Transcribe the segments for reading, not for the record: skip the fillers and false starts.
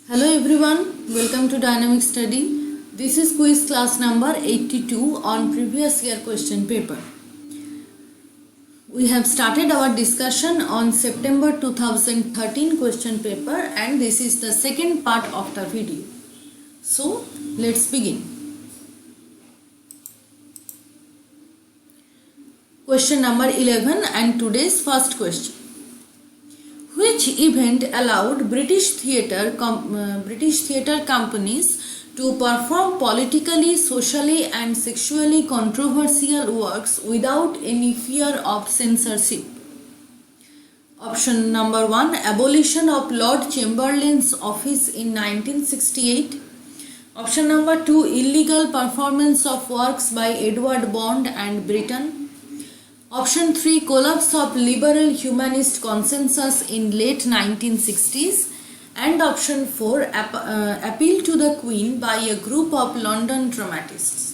Hello everyone, welcome to Dynamic Study. This is quiz class number 82 on previous year question paper. We have started our discussion on September 2013 question paper and this is the second part of the video. So let's begin. Question number 11 and today's first question. Which event allowed British theatre companies to perform politically, socially and sexually controversial works without any fear of censorship? Option number 1, abolition of Lord Chamberlain's office in 1968. Option number 2, illegal performance of works by Edward Bond and Britain. Option 3, collapse of liberal humanist consensus in late 1960s. And option 4, appeal to the Queen by a group of London dramatists.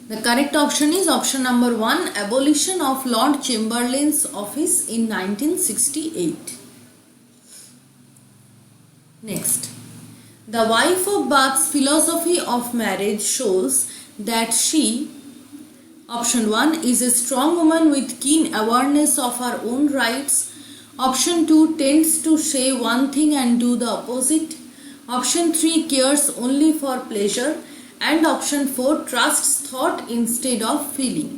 The correct option is option number 1, abolition of Lord Chamberlain's office in 1968. Next, the wife of Bath's philosophy of marriage shows that she, option 1, is a strong woman with keen awareness of her own rights. Option 2, tends to say one thing and do the opposite. Option 3, cares only for pleasure. And option 4, trusts thought instead of feeling.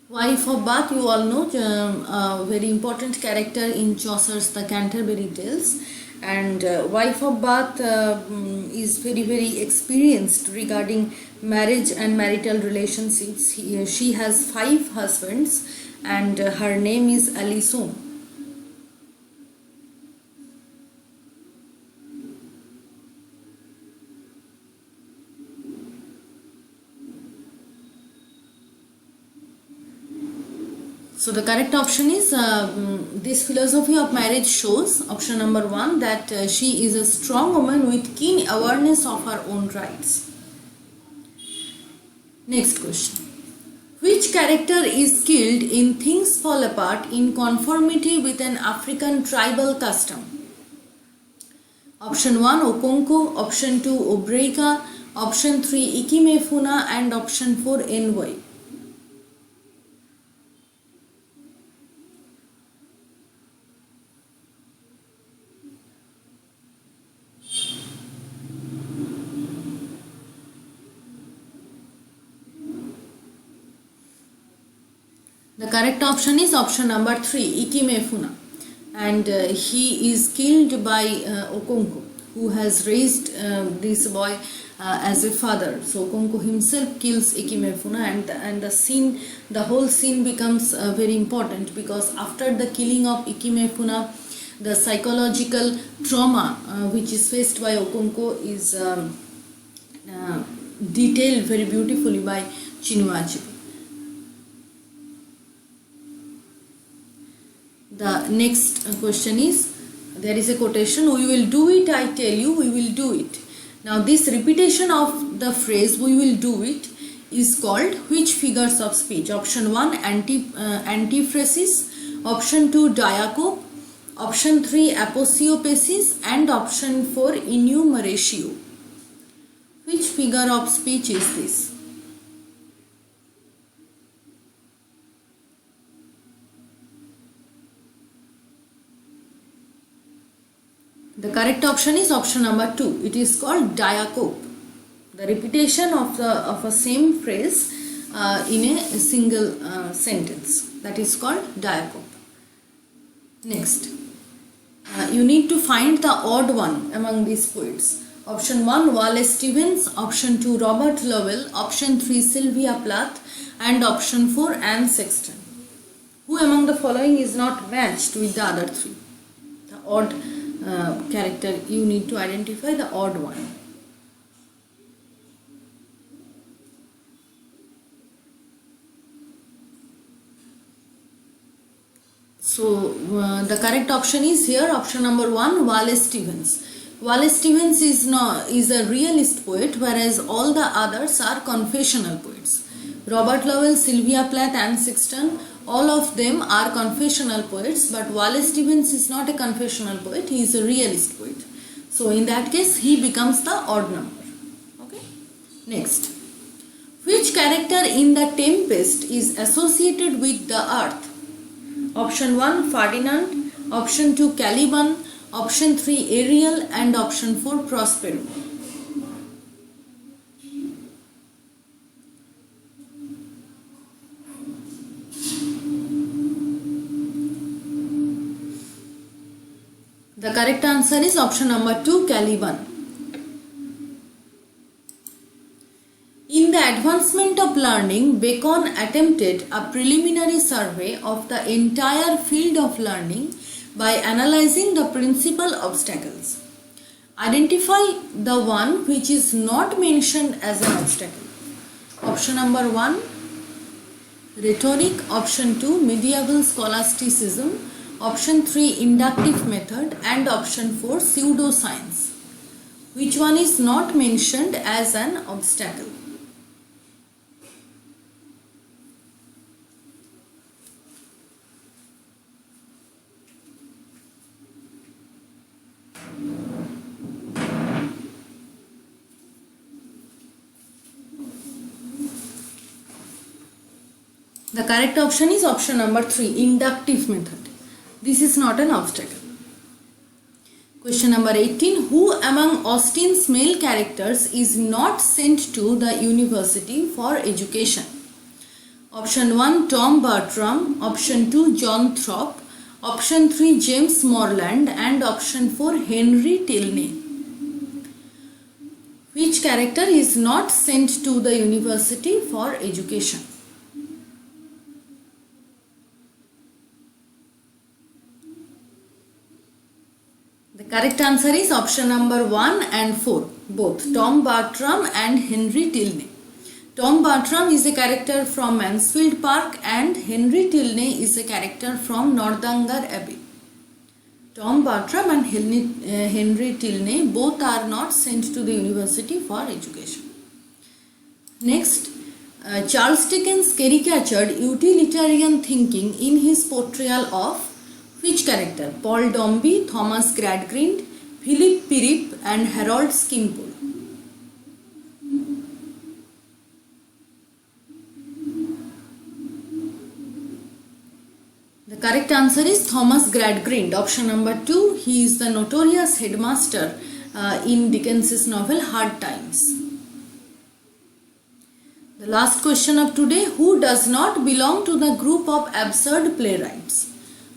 Wife of Bath, you all know, a very important character in Chaucer's The Canterbury Tales. And wife of Bath is very experienced regarding marriage and marital relationships. She has 5 husbands and her name is Alison. So the correct option is this philosophy of marriage shows, option number 1, that she is a strong woman with keen awareness of her own rights. Next question. Which character is killed in Things Fall Apart in conformity with an African tribal custom? Option 1, Okonko, option 2, Obreika, option 3, Ikimefuna and option 4, Envoy. The correct option is option number 3, Ikimefuna, and he is killed by Okonko, who has raised this boy as a father. So Okonko himself kills Ikimefuna, and the whole scene becomes very important because after the killing of Ikimefuna, the psychological trauma which is faced by Okonko is detailed very beautifully by Chinua Achebe. The next question is, there is a quotation, we will do it, I tell you, we will do it. Now this repetition of the phrase we will do it is called which figures of speech? Option 1, antiphrasis, option 2, diacope, option 3, aposiopesis and option 4, enumeratio. Which figure of speech is this? The correct option is option number 2. It is called diacope. The repetition of a same phrase in a single sentence. That is called diacope. Next, you need to find the odd one among these poets. Option 1, Wallace Stevens. Option 2, Robert Lowell. Option 3, Sylvia Plath. And option 4, Anne Sexton. Who among the following is not matched with the other 3? The odd character, you need to identify the odd one. So the correct option is here option number 1, Wallace Stevens. Wallace Stevens is a realist poet, whereas all the others are confessional poets. Robert Lowell, Sylvia Plath, Anne Sexton, all of them are confessional poets, but Wallace Stevens is not a confessional poet, he is a realist poet. So in that case, he becomes the odd number. Okay. Next. Which character in The Tempest is associated with the earth? Option 1, Ferdinand. Option 2, Caliban. Option 3, Ariel. And option 4, Prospero. The correct answer is option number 2, Caliban. In The Advancement of Learning, Bacon attempted a preliminary survey of the entire field of learning by analyzing the principal obstacles. Identify the one which is not mentioned as an obstacle. Option number 1, rhetoric. Option 2, medieval scholasticism. Option 3, inductive method. And option 4, pseudoscience. Which one is not mentioned as an obstacle? The correct option is option number 3, inductive method. This is not an obstacle. Question number 18. Who among Austen's male characters is not sent to the university for education? Option 1, Tom Bartram. Option 2, John Thorpe. Option 3, James Morland. And option 4, Henry Tilney. Which character is not sent to the university for education? The correct answer is option number 1 and 4, both Tom Bartram and Henry Tilney. Tom Bartram is a character from Mansfield Park and Henry Tilney is a character from Northanger Abbey. Tom Bartram and Henry Tilney both are not sent to the university for education. Next, Charles Dickens caricatured utilitarian thinking in his portrayal of which character? Paul Dombey, Thomas Gradgrind, Philip Pirrip and Harold Skimpole. The correct answer is Thomas Gradgrind. Option number 2. He is the notorious headmaster in Dickens's novel Hard Times. The last question of today. Who does not belong to the group of absurd playwrights?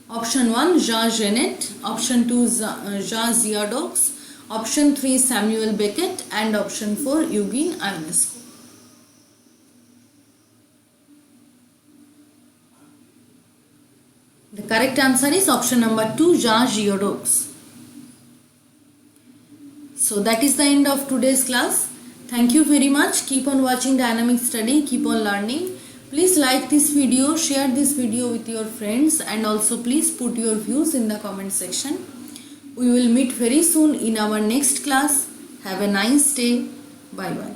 Option 1, Jean Genet. Option 2, Jean Zierdoux. Option 3, Samuel Beckett. And option 4, Eugene Ionesco. The correct answer is option number 2, Jean Zierdoux. So that is the end of today's class. Thank you very much. Keep on watching Dynamic Study. Keep on learning. Please like this video, share this video with your friends, and also please put your views in the comment section. We will meet very soon in our next class. Have a nice day. Bye bye.